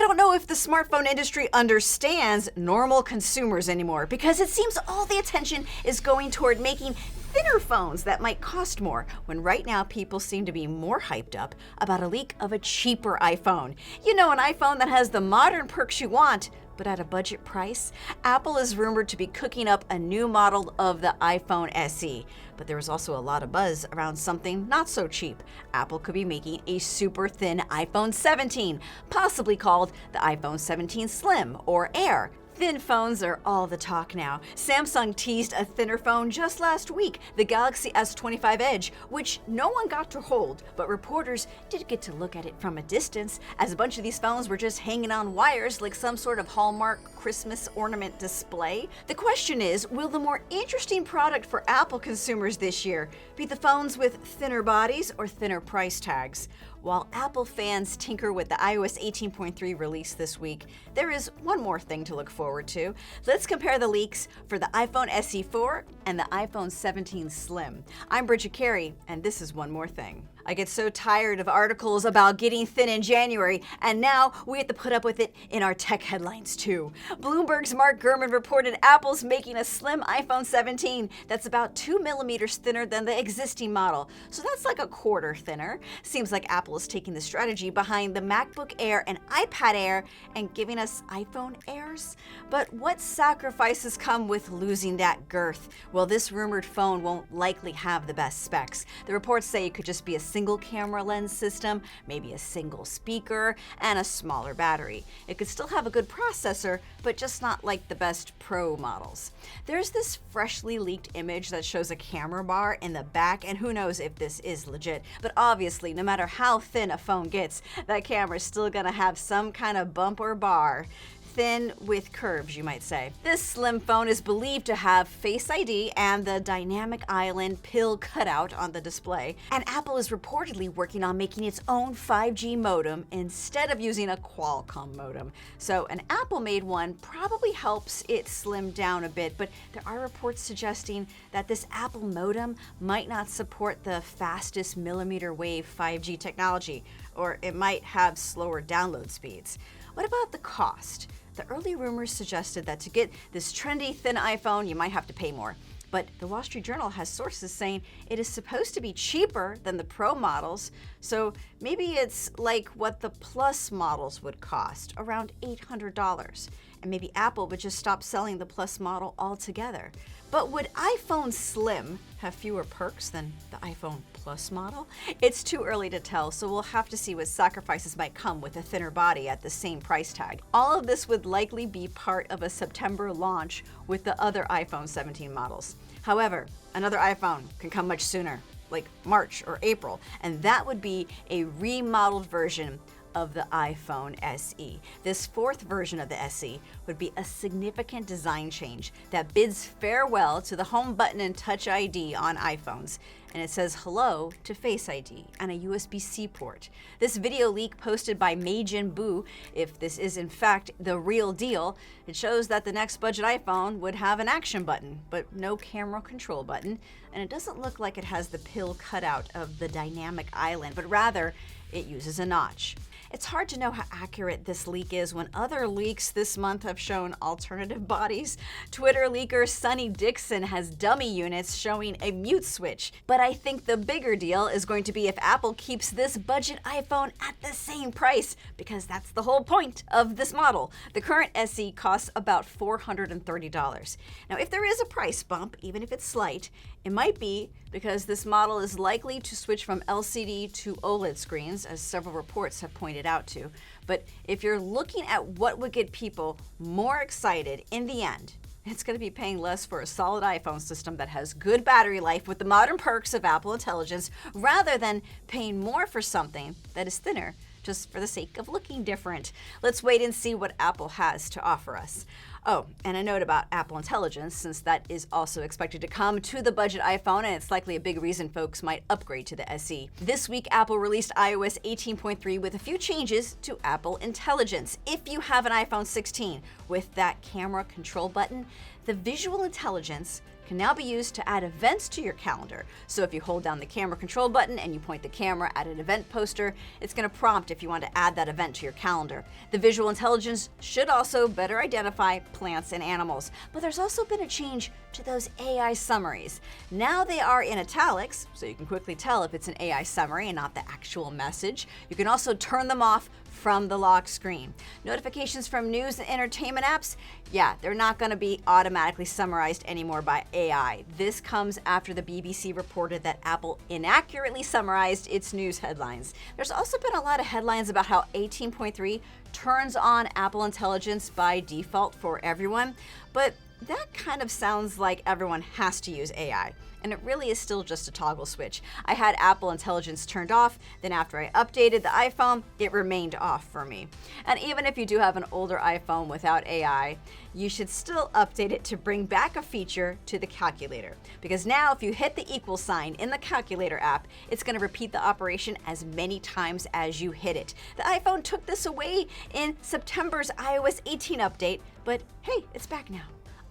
don't know if the smartphone industry understands normal consumers anymore, because it seems all the attention is going toward making thinner phones that might cost more, when right now people seem to be more hyped up about a leak of a cheaper iPhone. You know, an iPhone that has the modern perks you want, but at a budget price. Apple is rumored to be cooking up a new model of the iPhone SE. But there was also a lot of buzz around something not so cheap. Apple could be making a super thin iPhone 17, possibly called the iPhone 17 Slim or Air. Thin phones are all the talk now. Samsung teased a thinner phone just last week, the Galaxy S25 Edge, which no one got to hold, but reporters did get to look at it from a distance, as a bunch of these phones were just hanging on wires like some sort of Hallmark Christmas ornament display. The question is, will the more interesting product for Apple consumers this year be the phones with thinner bodies or thinner price tags? While Apple fans tinker with the iOS 18.3 release this week, there is one more thing to look forward to. Let's compare the leaks for the iPhone SE 4 and the iPhone 17 Slim. I'm Bridget Carey, and this is One More Thing. I get so tired of articles about getting thin in January, and now we have to put up with it in our tech headlines too. Bloomberg's Mark Gurman reported Apple's making a slim iPhone 17 that's about 2 millimeters thinner than the existing model. So that's like a quarter thinner. Seems like Apple is taking the strategy behind the MacBook Air and iPad Air and giving us iPhone Airs. But what sacrifices come with losing that girth? Well, this rumored phone won't likely have the best specs. The reports say it could just be a single camera lens system, maybe a single speaker, and a smaller battery. It could still have a good processor, but just not like the best Pro models. There's this freshly leaked image that shows a camera bar in the back, and who knows if this is legit, but obviously, no matter how thin a phone gets, that camera's still gonna have some kind of bump or bar. Thin with curves, you might say. This slim phone is believed to have Face ID and the dynamic island pill cutout on the display. And Apple is reportedly working on making its own 5G modem instead of using a Qualcomm modem. So an Apple-made one probably helps it slim down a bit, but there are reports suggesting that this Apple modem might not support the fastest millimeter wave 5G technology, or it might have slower download speeds. What about the cost? The early rumors suggested that to get this trendy thin iPhone, you might have to pay more. But the Wall Street Journal has sources saying it is supposed to be cheaper than the Pro models, so maybe it's like what the Plus models would cost, around $800. And maybe Apple would just stop selling the Plus model altogether. But would iPhone Slim have fewer perks than the iPhone Plus model? It's too early to tell, so we'll have to see what sacrifices might come with a thinner body at the same price tag. All of this would likely be part of a September launch with the other iPhone 17 models. However, another iPhone can come much sooner, like March or April, and that would be a remodeled version of the iPhone SE. This fourth version of the SE would be a significant design change that bids farewell to the home button and Touch ID on iPhones, and it says hello to Face ID and a USB-C port. This video leak posted by Meijin Bu, if this is in fact the real deal, it shows that the next budget iPhone would have an action button, but no camera control button, and it doesn't look like it has the pill cutout of the dynamic island, but rather it uses a notch. It's hard to know how accurate this leak is when other leaks this month have shown alternative bodies. Twitter leaker Sonny Dixon has dummy units showing a mute switch. But I think the bigger deal is going to be if Apple keeps this budget iPhone at the same price, because that's the whole point of this model. The current SE costs about $430. Now, if there is a price bump, even if it's slight, it might be because this model is likely to switch from LCD to OLED screens, as several reports have pointed out to. But if you're looking at what would get people more excited in the end, it's going to be paying less for a solid iPhone system that has good battery life with the modern perks of Apple Intelligence, rather than paying more for something that is thinner just for the sake of looking different. Let's wait and see what Apple has to offer us. Oh, and a note about Apple Intelligence, since that is also expected to come to the budget iPhone, and it's likely a big reason folks might upgrade to the SE. This week, Apple released iOS 18.3 with a few changes to Apple Intelligence. If you have an iPhone 16 with that camera control button, the visual intelligence can now be used to add events to your calendar. So if you hold down the camera control button and you point the camera at an event poster, it's going to prompt if you want to add that event to your calendar. The visual intelligence should also better identify plants and animals. But there's also been a change to those AI summaries. Now they are in italics, so you can quickly tell if it's an AI summary and not the actual message. You can also turn them off from the lock screen. Notifications from news and entertainment apps, yeah, they're not going to be automatically summarized anymore by AI. This comes after the BBC reported that Apple inaccurately summarized its news headlines. There's also been a lot of headlines about how 18.3 turns on Apple Intelligence by default for everyone, but that kind of sounds like everyone has to use AI. And it really is still just a toggle switch. I had Apple Intelligence turned off, then after I updated the iPhone, it remained off for me. And even if you do have an older iPhone without AI, you should still update it to bring back a feature to the calculator. Because now if you hit the equal sign in the calculator app, it's going to repeat the operation as many times as you hit it. The iPhone took this away in September's iOS 18 update, but hey, it's back now.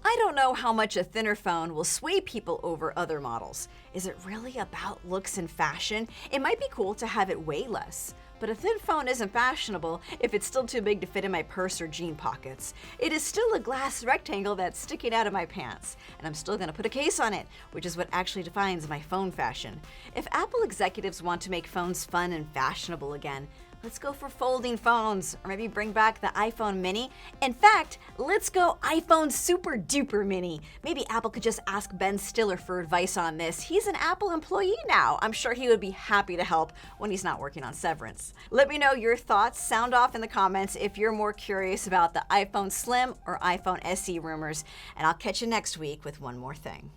I don't know how much a thinner phone will sway people over other models. Is it really about looks and fashion? It might be cool to have it weigh less. But a thin phone isn't fashionable if it's still too big to fit in my purse or jean pockets. It is still a glass rectangle that's sticking out of my pants. And I'm still going to put a case on it, which is what actually defines my phone fashion. If Apple executives want to make phones fun and fashionable again, let's go for folding phones, or maybe bring back the iPhone mini. In fact, let's go iPhone super duper mini. Maybe Apple could just ask Ben Stiller for advice on this. He's an Apple employee now. I'm sure he would be happy to help when he's not working on severance. Let me know your thoughts. Sound off in the comments if you're more curious about the iPhone Slim or iPhone SE rumors. And I'll catch you next week with one more thing.